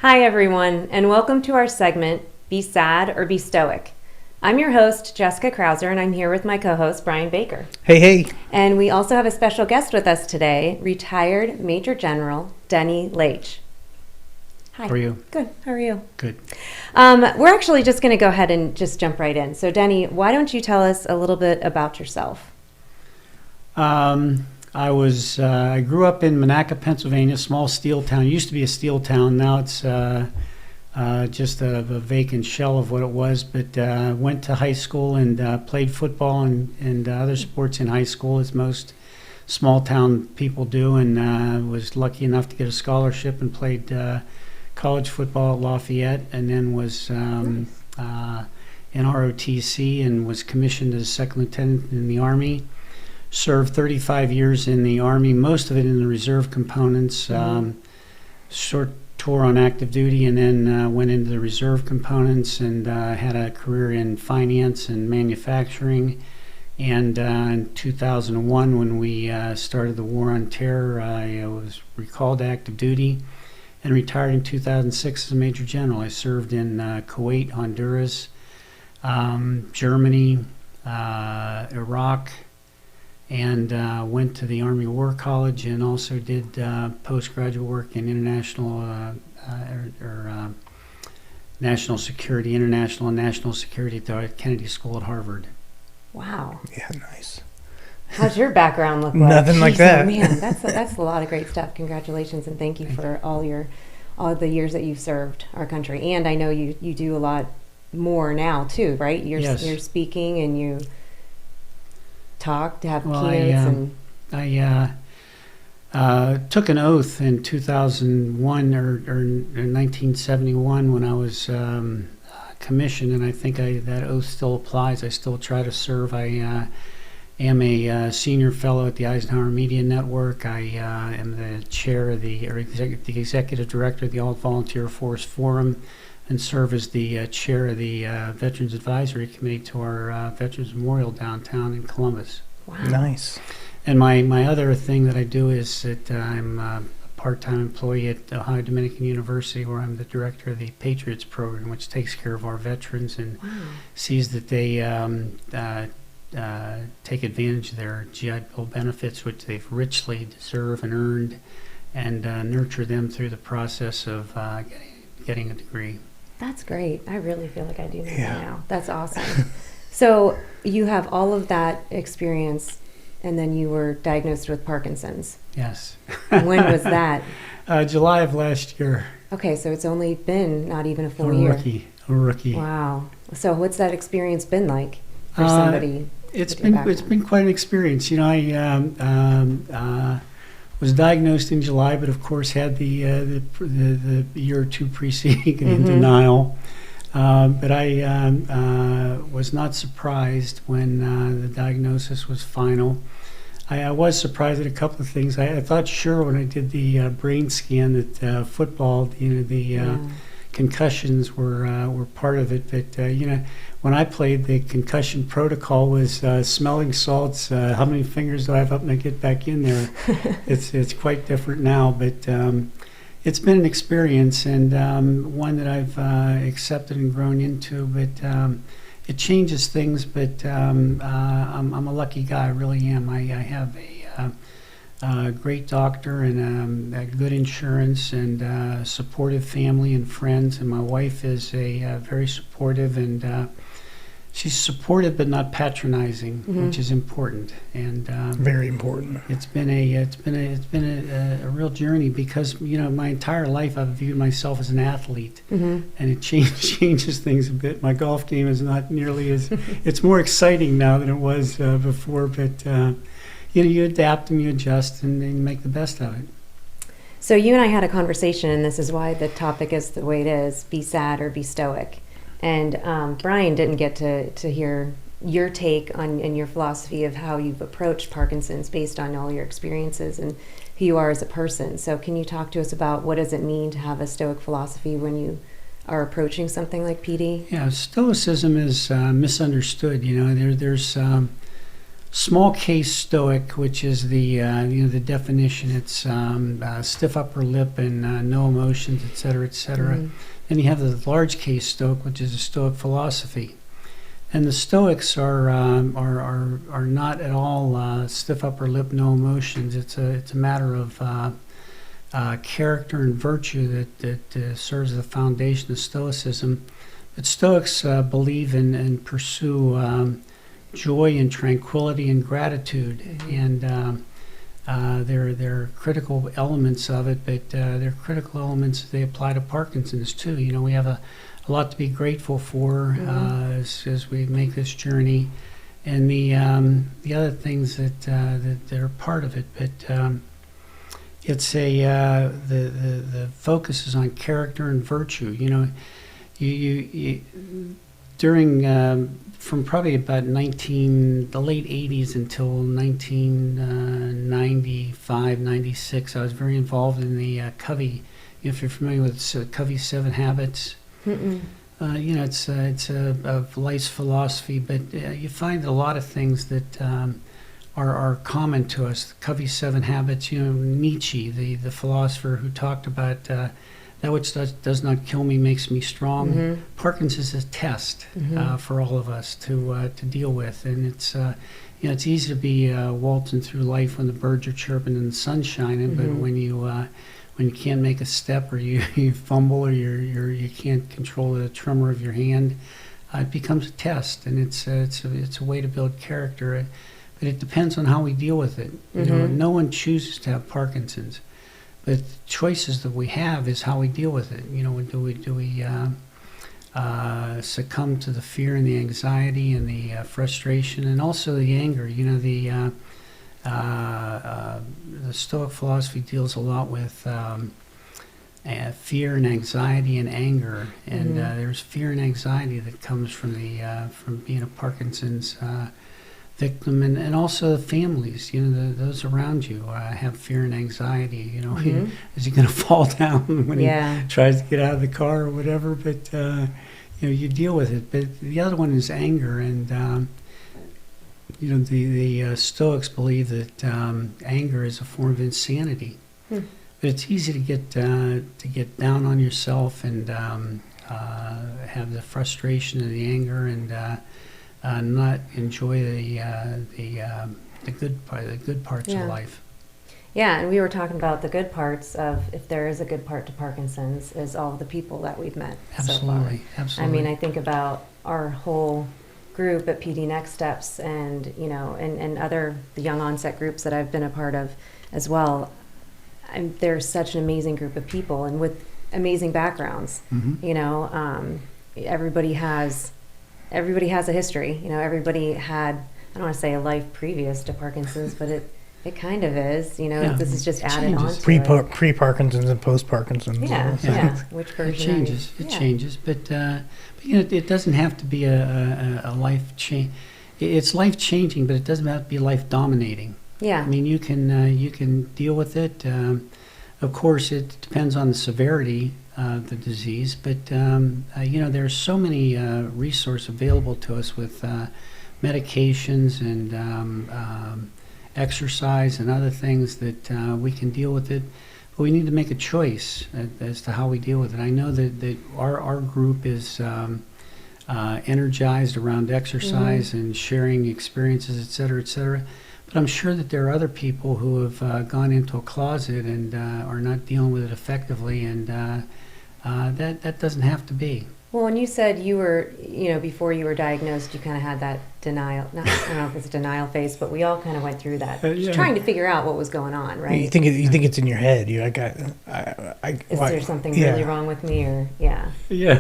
Hi, everyone, and welcome to our segment, Be Sad or Be Stoic. I'm your host, Jessica Krauser, and I'm here with my co-host, Brian Baker. Hey, hey. And we also have a special guest with us today, retired Major General Denny Laich. Hi. How are you? Good. How are you? Good. We're actually just going to go ahead and just jump right in. So, Denny, why don't you tell us a little bit about yourself? I grew up in Monaca, Pennsylvania, small steel town. It used to be a steel town. Now it's just a vacant shell of what it was. But went to high school and played football and other sports in high school, as most small town people do. And was lucky enough to get a scholarship and played college football at Lafayette, and then was in ROTC and was commissioned as a second lieutenant in the Army. Served 35 years in the Army, most of it in the reserve components. Short tour on active duty, and then went into the reserve components and had a career in finance and manufacturing. And in 2001, when we started the War on Terror, I was recalled to active duty and retired in 2006 as a Major General. I served in Kuwait, Honduras, Germany, Iraq, and went to the Army War College, and also did postgraduate work in national security, international and national security at the Kennedy School at Harvard. Wow. Yeah, nice. How's your background look like? Nothing like that. Oh, man, that's a lot of great stuff. Congratulations, and thank you for all the years that you've served our country. And I know you do a lot more now too, right? Yes. You're speaking and you talk to have keynotes. I took an oath in 2001 or in 1971 when I was commissioned, and I think that oath still applies. I still try to serve. I am a senior fellow at the Eisenhower Media Network. I am the chair of the executive director of the All Volunteer Force Forum, and serve as the chair of the Veterans Advisory Committee to our Veterans Memorial downtown in Columbus. Wow. Nice. And my other thing that I do is that I'm a part-time employee at Ohio Dominican University, where I'm the director of the Patriots program, which takes care of our veterans and sees that they take advantage of their GI Bill benefits, which they've richly deserved and earned, and nurture them through the process of getting a degree. That's great. I really feel like I do know that now. That's awesome. So you have all of that experience, and then you were diagnosed with Parkinson's. Yes. When was that? July of last year. Okay, so it's only been not even a full year. A rookie. Wow. So what's that experience been like for somebody? It's been quite an experience. You know, I was diagnosed in July, but of course had the year or two preceding in denial. But I was not surprised when the diagnosis was final. I was surprised at a couple of things. I thought sure when I did the brain scan that football, the concussions were part of it. But when I played, the concussion protocol was smelling salts. How many fingers do I have up and I get back in there? It's quite different now, but it's been an experience, and one that I've accepted and grown into. But it changes things. But I'm a lucky guy. I really am. I have a great doctor and good insurance and supportive family and friends, and my wife is a very supportive, and she's supportive but not patronizing, which is important. And very important. It's been a real journey, because my entire life I've viewed myself as an athlete, and it changes things a bit. My golf game is not nearly as it's more exciting now than it was before, but you adapt and you adjust and you make the best of it. So you and I had a conversation, and this is why the topic is the way it is: be sad or be stoic. And Brian didn't get to hear your take on and your philosophy of how you've approached Parkinson's based on all your experiences and who you are as a person. So can you talk to us about what does it mean to have a stoic philosophy when you are approaching something like PD? Yeah, Stoicism is misunderstood. There's small case stoic, which is the definition. It's stiff upper lip and no emotions, et cetera, et cetera. Mhm. Then you have the large case stoic, which is a Stoic philosophy. And the Stoics are not at all stiff upper lip, no emotions. It's a matter of character and virtue that serves as the foundation of Stoicism. But Stoics believe in and pursue joy and tranquility and gratitude, and they're critical elements of it. But they're critical elements that they apply to Parkinson's too. We have a lot to be grateful for as we make this journey, and the other things that are part of it. But it's the focus is on character and virtue. You during from probably about the late 80s until 1995, 96, I was very involved in the Covey. If you're familiar with Covey's 7 Habits. It's a life's philosophy, but you find a lot of things that are common to us. Covey's 7 Habits. Nietzsche, the philosopher who talked about that which does not kill me makes me strong. Mm-hmm. Parkinson's is a test for all of us to deal with, and it's easy to be waltzing through life when the birds are chirping and the sun's shining, but when you can't make a step, or you fumble, or you can't control the tremor of your hand, it becomes a test, and it's a way to build character. But it depends on how we deal with it. No one chooses to have Parkinson's, but the choices that we have is how we deal with it. Do we succumb to the fear and the anxiety and the frustration and also the anger? The Stoic philosophy deals a lot with fear and anxiety and anger, and there's fear and anxiety that comes from being a Parkinson's victim, and also the families. Those around you have fear and anxiety. Is he going to fall down when he tries to get out of the car or whatever? But you deal with it. But the other one is anger, and the Stoics believe that anger is a form of insanity. But it's easy to get down on yourself and have the frustration and the anger and not enjoy the good parts of life. Yeah, and we were talking about the good parts of, if there is a good part to Parkinson's, is all the people that we've met so far. Absolutely. I think about our whole group at PD Next Steps, and and other the young onset groups that I've been a part of as well. There's such an amazing group of people, and with amazing backgrounds. Everybody has a history. Everybody had, I don't want to say a life previous to Parkinson's, but it kind of is. This is just added on to it. Pre-Parkinson's and post-Parkinson's. Yeah. Which version? It changes, but it doesn't have to be a life change. It's life changing, but it doesn't have to be life dominating. Yeah. You can deal with it. Of course, it depends on the severity of the disease, but there's so many resources available to us with medications and exercise and other things that we can deal with it. But we need to make a choice as to how we deal with it. I know that our group is energized around exercise and sharing experiences, et cetera, et cetera. But I'm sure that there are other people who have gone into a closet and are not dealing with it effectively, and that doesn't have to be. Well, and you said you were, before you were diagnosed, you kind of had that denial, I don't know if it's a denial phase, but we all kind of went through that, just trying to figure out what was going on, right? You think it's in your head. Is there something really wrong with me, or, Yeah,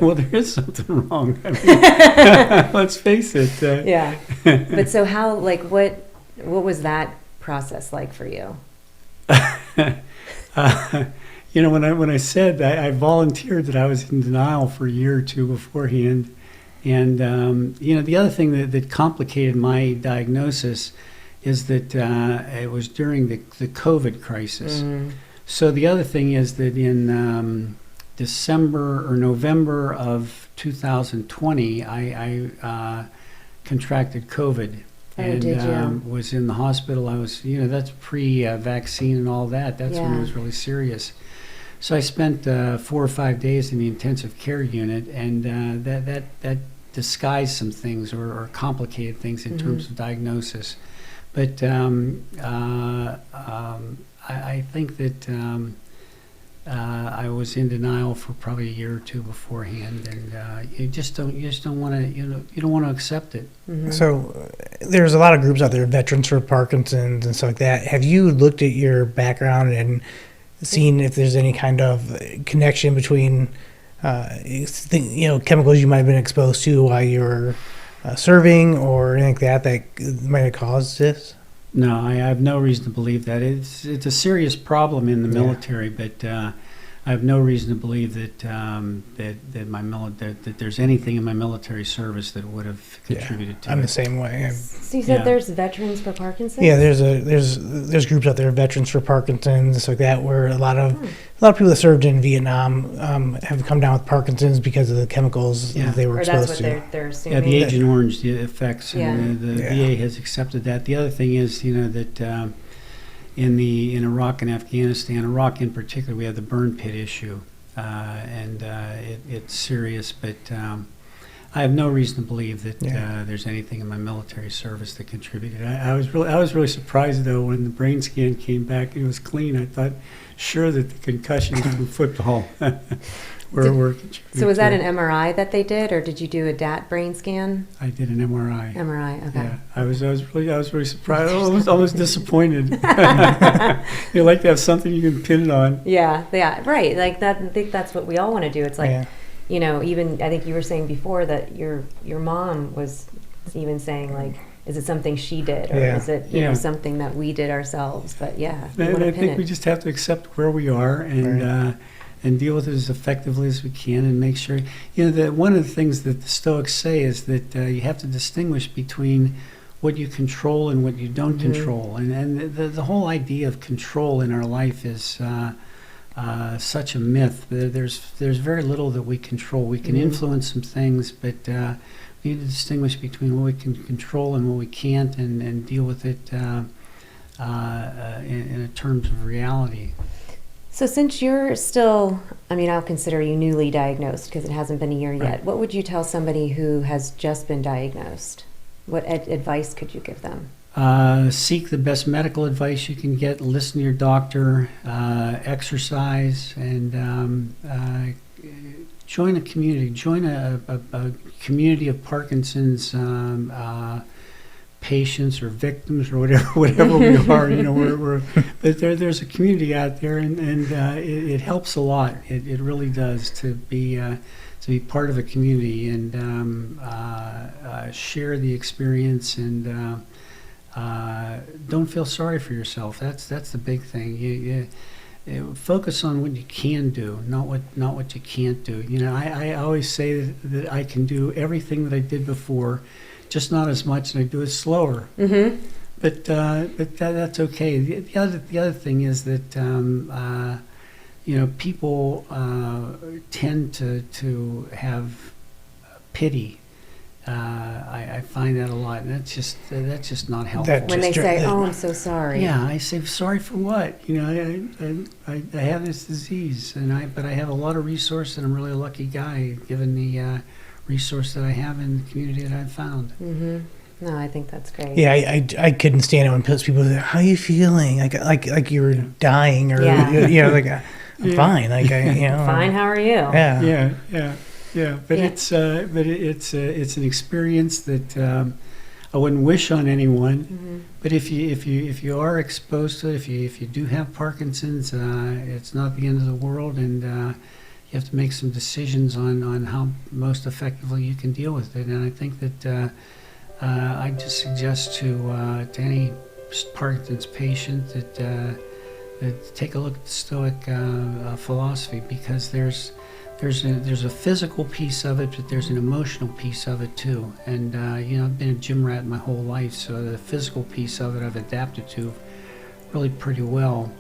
well, there is something wrong. Let's face it. Yeah. But so how, what was that process like for you? When I said I volunteered that I was in denial for a year or two beforehand, and the other thing that complicated my diagnosis is that it was during the COVID crisis. So the other thing is that in December or November of 2020, I contracted COVID. and did you? was in the hospital. I was, that's pre-vaccine and all that. That's when it Yeah. was really serious. So I spent 4 or 5 days in the intensive care unit, and that disguised some things or complicated things in terms of diagnosis. But I think that I was in denial for probably a year or two beforehand, and you don't want to, you don't want to accept it. So there's a lot of groups out there, veterans for Parkinson's and stuff like that. Have you looked at your background and seen if there's any kind of connection between, chemicals you might have been exposed to while you were serving or anything like that might have caused this? No, I have no reason to believe that. It's a serious problem in the military, but I have no reason to believe that that there's anything in my military service that would have contributed to it. I'm the same way. So you said there's veterans for Parkinson's? Yeah, there's groups out there, veterans for Parkinson's, stuff like that, where a lot of people that served in Vietnam have come down with Parkinson's because of the chemicals that they were or that's exposed what to. they're assuming. Yeah, the Agent Orange, the effects, and the Yeah. VA has accepted that. The other thing is, that in Iraq and Afghanistan, Iraq in particular, we have the burn pit issue, and it's serious. But I have no reason to believe that there's anything in my military service that contributed. I was really surprised though when the brain scan came back and it was clean. I thought sure that the concussions from football were contributing. So was that to an it. MRI that they did, or did you do a DAT brain scan? I did an MRI. MRI, okay. Yeah, I was really surprised. I was almost disappointed. You like to have something you can pin it on. Yeah, right. Like that. I think that's what we all want to do. It's like, Yeah. even I think you were saying before that your mom was even saying like, is it something she did, or Yeah. is it something that we did ourselves? But yeah, we And want I to pin think it. we just have to accept where we are and deal with it as effectively as we can, and make sure that one of the things that the Stoics say is that you have to distinguish between what you control and what you don't control, and the whole idea of control in our life is such a myth. There's very little that we control. We can influence some things, but we need to distinguish between what we can control and what we can't, and deal with it in terms of reality. So since you're still, I'll consider you newly diagnosed because it hasn't been a year yet. Right. What would you tell somebody who has just been diagnosed? What advice could you give them? Seek the best medical advice you can get. Listen to your doctor. Exercise, and join a community. Join a community of Parkinson's patients or victims or whatever we are. But there's a community out there, and it helps a lot. It really does to be part of a community and share the experience, and don't feel sorry for yourself. That's the big thing. You focus on what you can do, not what you can't do. I always say that I can do everything that I did before, just not as much, and I do it slower. Mm-hmm. But that's okay. The other thing is that people tend to have pity. I find that a lot, and that's just not helpful. When they say, "Oh, I'm so sorry." Yeah, I say sorry for what? I have this disease, but I have a lot of resource, and I'm really a lucky guy given the resource that I have in the community that I've found. Mm-hmm. No, I think that's great. Yeah, I couldn't stand it when people say, "How are you feeling?" Like you were dying, or like I'm fine. Like Fine. How are you? Yeah. Yeah. But it's an experience that I wouldn't wish on anyone. Mm-hmm. But if you are exposed to it, if you do have Parkinson's, it's not the end of the world, and you have to make some decisions on how most effectively you can deal with it. And I think that I just suggest to any Parkinson's patient that take a look at the Stoic philosophy, because there's a physical piece of it, but there's an emotional piece of it too. And I've been a gym rat my whole life, so the physical piece of it I've adapted to really pretty well.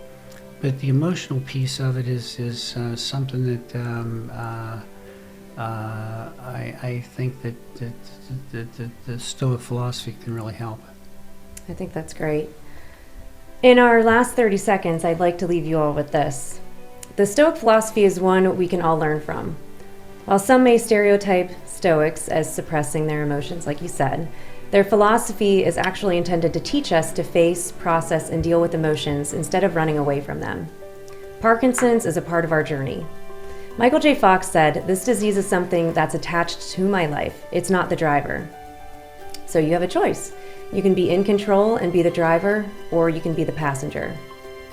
But the emotional piece of it is something that I think that the Stoic philosophy can really help. I think that's great. In our last 30 seconds, I'd like to leave you all with this. The Stoic philosophy is one we can all learn from. While some may stereotype Stoics as suppressing their emotions, like you said, their philosophy is actually intended to teach us to face, process, and deal with emotions instead of running away from them. Parkinson's is a part of our journey. Michael J. Fox said, "This disease is something that's attached to my life. It's not the driver." So you have a choice. You can be in control and be the driver, or you can be the passenger.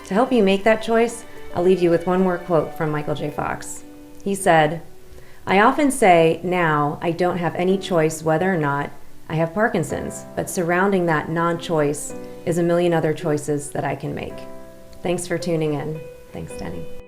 To help you make that choice, I'll leave you with one more quote from Michael J. Fox. He said, "I often say now I don't have any choice whether or not I have Parkinson's, but surrounding that non-choice is a million other choices that I can make." Thanks for tuning in. Thanks, Denny.